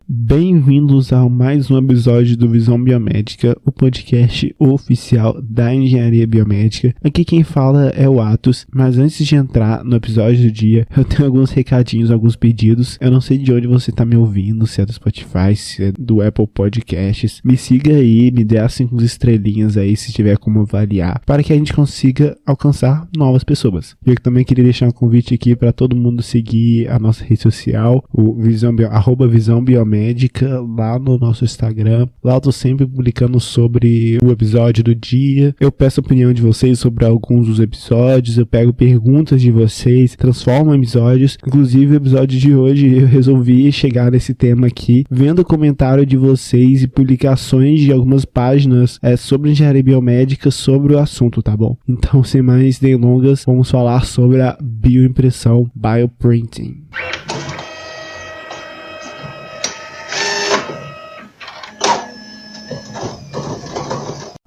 Bem-vindos a mais um episódio do Visão Biomédica, o podcast oficial da engenharia biomédica. Aqui quem fala é o Atos, mas antes de entrar no episódio do dia, eu tenho alguns recadinhos, alguns pedidos. Eu não sei de onde você está me ouvindo, se é do Spotify, se é do Apple Podcasts. Me siga aí, me dê as 5 estrelinhas aí, se tiver como avaliar, para que a gente consiga alcançar novas pessoas. Eu também queria deixar um convite aqui para todo mundo seguir a nossa rede social, o @Visão Biomédica, lá no nosso Instagram. Lá eu tô sempre publicando sobre o episódio do dia. Eu peço a opinião de vocês sobre alguns dos episódios, eu pego perguntas de vocês, transformo em episódios. Inclusive o episódio de hoje eu resolvi chegar nesse tema aqui, vendo o comentário de vocês e publicações de algumas páginas sobre engenharia biomédica sobre o assunto, tá bom? Então, sem mais delongas, vamos falar sobre a bioimpressão, bioprinting.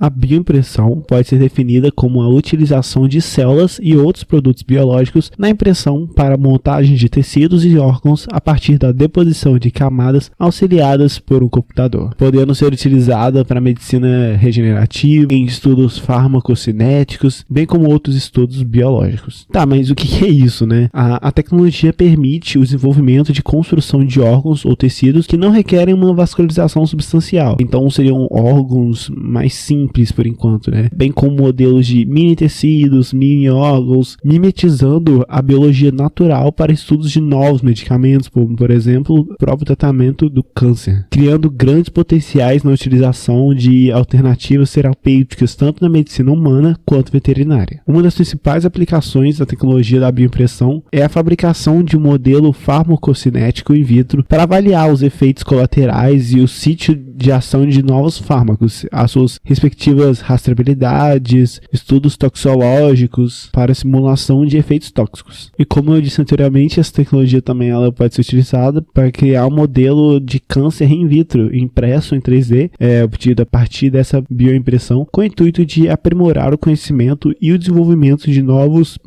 A bioimpressão pode ser definida como a utilização de células e outros produtos biológicos na impressão para montagem de tecidos e órgãos a partir da deposição de camadas auxiliadas por um computador, podendo ser utilizada para medicina regenerativa, em estudos farmacocinéticos, bem como outros estudos biológicos. Tá, mas o que é isso, né? A tecnologia permite o desenvolvimento de construção de órgãos ou tecidos que não requerem uma vascularização substancial, então seriam órgãos mais simples por enquanto, né? Bem como modelos de mini tecidos, mini órgãos, mimetizando a biologia natural para estudos de novos medicamentos, como por exemplo, o próprio tratamento do câncer, criando grandes potenciais na utilização de alternativas terapêuticas tanto na medicina humana quanto veterinária. Uma das principais aplicações da tecnologia da bioimpressão é a fabricação de um modelo farmacocinético in vitro para avaliar os efeitos colaterais e o sítio de ação de novos fármacos, as suas respectivas rastreabilidades, estudos toxicológicos para simulação de efeitos tóxicos. E como eu disse anteriormente, essa tecnologia também ela pode ser utilizada para criar um modelo de câncer in vitro, impresso em 3D, obtido a partir dessa bioimpressão, com o intuito de aprimorar o conhecimento e o desenvolvimento de novos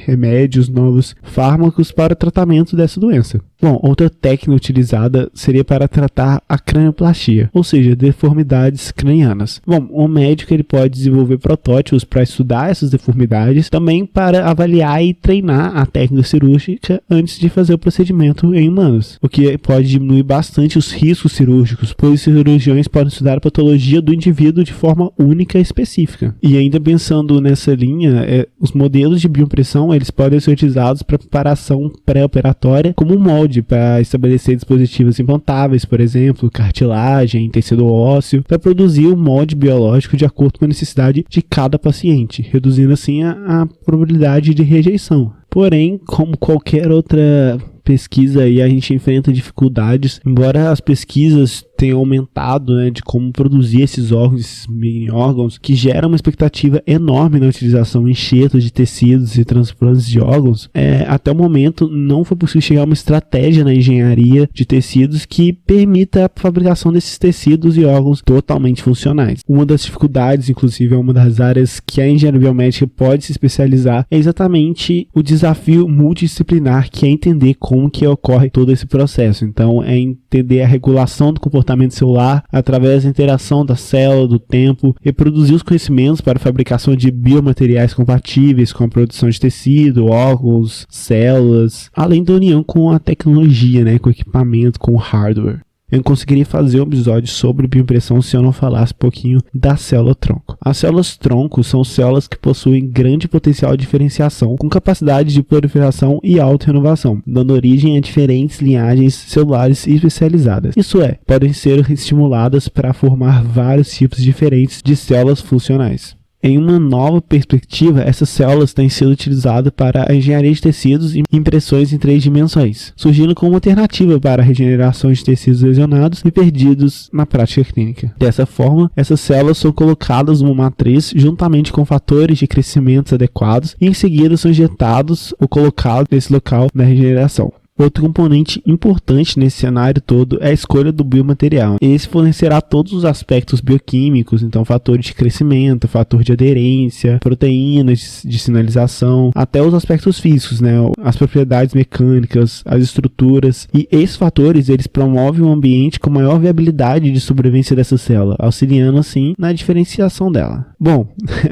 remédios, novos fármacos para o tratamento dessa doença. Bom, outra técnica utilizada seria para tratar a cranioplastia, ou seja, deformidades cranianas. Bom, o médico ele pode desenvolver protótipos para estudar essas deformidades, também para avaliar e treinar a técnica cirúrgica antes de fazer o procedimento em humanos, o que pode diminuir bastante os riscos cirúrgicos, pois os cirurgiões podem estudar a patologia do indivíduo de forma única e específica. E ainda pensando nessa linha, os modelos de bioimpressão eles podem ser utilizados para preparação pré-operatória como um molde para estabelecer dispositivos implantáveis, por exemplo, cartilagem, tecido ósseo, para produzir um molde biológico de acordo com a necessidade de cada paciente, reduzindo assim a probabilidade de rejeição. Porém, como qualquer outra pesquisa aí, a gente enfrenta dificuldades, embora as pesquisas tenham aumentado, né, de como produzir esses órgãos, esses mini órgãos, que geram uma expectativa enorme na utilização em enxertos de tecidos e transplantes de órgãos. Até o momento não foi possível chegar a uma estratégia na engenharia de tecidos que permita a fabricação desses tecidos e órgãos totalmente funcionais. Uma das dificuldades, inclusive é uma das áreas que a engenharia biomédica pode se especializar, é exatamente o desafio multidisciplinar, que é entender como que ocorre todo esse processo. Então é entender a regulação do comportamento celular através da interação da célula, do tempo, e produzir os conhecimentos para a fabricação de biomateriais compatíveis com a produção de tecido, órgãos, células, além da união com a tecnologia, né, com o equipamento, com o hardware. Eu não conseguiria fazer um episódio sobre bioimpressão se eu não falasse um pouquinho da célula-tronco. As células-tronco são células que possuem grande potencial de diferenciação, com capacidade de proliferação e auto-renovação, dando origem a diferentes linhagens celulares especializadas. Isso podem ser estimuladas para formar vários tipos diferentes de células funcionais. Em uma nova perspectiva, essas células têm sido utilizadas para a engenharia de tecidos e impressões em 3 dimensões, surgindo como alternativa para a regeneração de tecidos lesionados e perdidos na prática clínica. Dessa forma, essas células são colocadas numa matriz juntamente com fatores de crescimento adequados e em seguida são injetados ou colocados nesse local da regeneração. Outro componente importante nesse cenário todo é a escolha do biomaterial. Esse fornecerá todos os aspectos bioquímicos, então fatores de crescimento, fator de aderência, proteínas de sinalização, até os aspectos físicos, né? As propriedades mecânicas, as estruturas. E esses fatores, eles promovem um ambiente com maior viabilidade de sobrevivência dessa célula, auxiliando assim na diferenciação dela. Bom,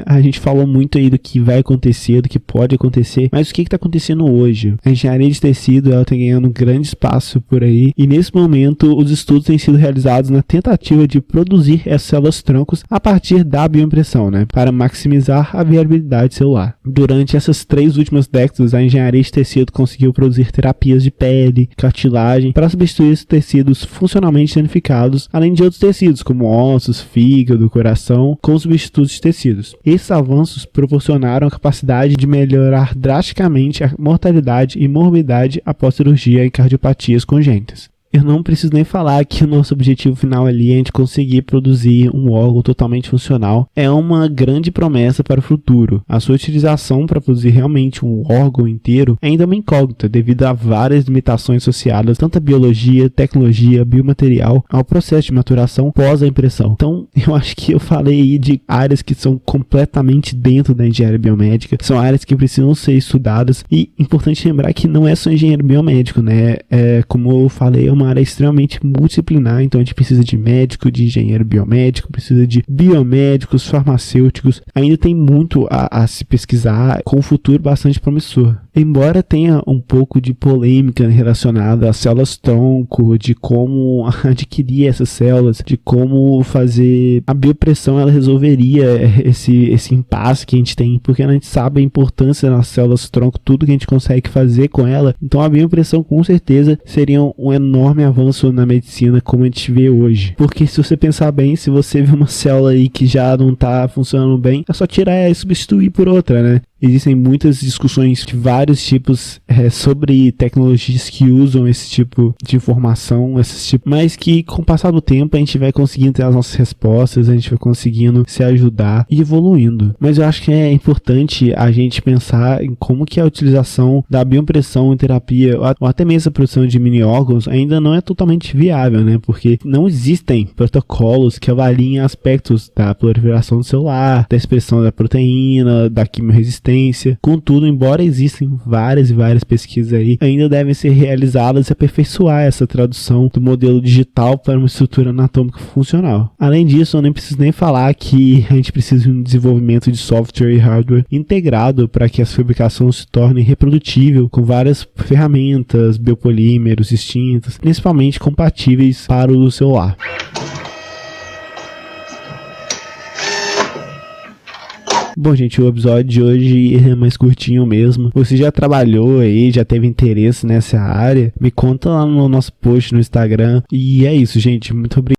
a gente falou muito aí do que vai acontecer, do que pode acontecer, mas o que está acontecendo hoje? A engenharia de tecido, ela está ganhando grande espaço por aí, e nesse momento os estudos têm sido realizados na tentativa de produzir essas células troncos a partir da bioimpressão, né, para maximizar a viabilidade celular. Durante essas 3 últimas décadas, a engenharia de tecido conseguiu produzir terapias de pele, cartilagem, para substituir esses tecidos funcionalmente danificados, além de outros tecidos como ossos, fígado, coração, como substitutos de tecidos. Esses avanços proporcionaram a capacidade de melhorar drasticamente a mortalidade e morbidade após cirurgia e cardiopatias congênitas. Eu não preciso nem falar que o nosso objetivo final ali é a gente conseguir produzir um órgão totalmente funcional. É uma grande promessa para o futuro. A sua utilização para produzir realmente um órgão inteiro é ainda uma incógnita devido a várias limitações associadas tanto à biologia, tecnologia, biomaterial, ao processo de maturação pós a impressão. Então, eu acho que eu falei aí de áreas que são completamente dentro da engenharia biomédica, são áreas que precisam ser estudadas e importante lembrar que não é só engenheiro biomédico, né? Como eu falei, é uma área extremamente multidisciplinar, então a gente precisa de médico, de engenheiro biomédico, precisa de biomédicos, farmacêuticos, ainda tem muito a se pesquisar com um futuro bastante promissor. Embora tenha um pouco de polêmica relacionada às células tronco, de como adquirir essas células, de como fazer a biopressão, ela resolveria esse impasse que a gente tem, porque a gente sabe a importância das células tronco, tudo que a gente consegue fazer com ela, então a bioimpressão com certeza seria um enorme avanço na medicina como a gente vê hoje, porque se você pensar bem, se você vê uma célula aí que já não está funcionando bem, é só tirar e substituir por outra, né? Existem muitas discussões de vários tipos sobre tecnologias que usam esse tipo de informação, mas que com o passar do tempo a gente vai conseguindo ter as nossas respostas, a gente vai conseguindo se ajudar e evoluindo. Mas eu acho que é importante a gente pensar em como que a utilização da bioimpressão em terapia, ou até mesmo a produção de mini-órgãos, ainda não é totalmente viável, né? Porque não existem protocolos que avaliem aspectos da proliferação do celular, da expressão da proteína, da quimiorresistência. Contudo, embora existam várias e várias pesquisas aí, ainda devem ser realizadas e aperfeiçoar essa tradução do modelo digital para uma estrutura anatômica funcional. Além disso, eu nem preciso nem falar que a gente precisa de um desenvolvimento de software e hardware integrado para que essa fabricação se torne reprodutível com várias ferramentas, biopolímeros distintos, principalmente compatíveis para o celular. Bom, gente, o episódio de hoje é mais curtinho mesmo. Você já trabalhou aí, já teve interesse nessa área? Me conta lá no nosso post no Instagram. E é isso, gente. Muito obrigado.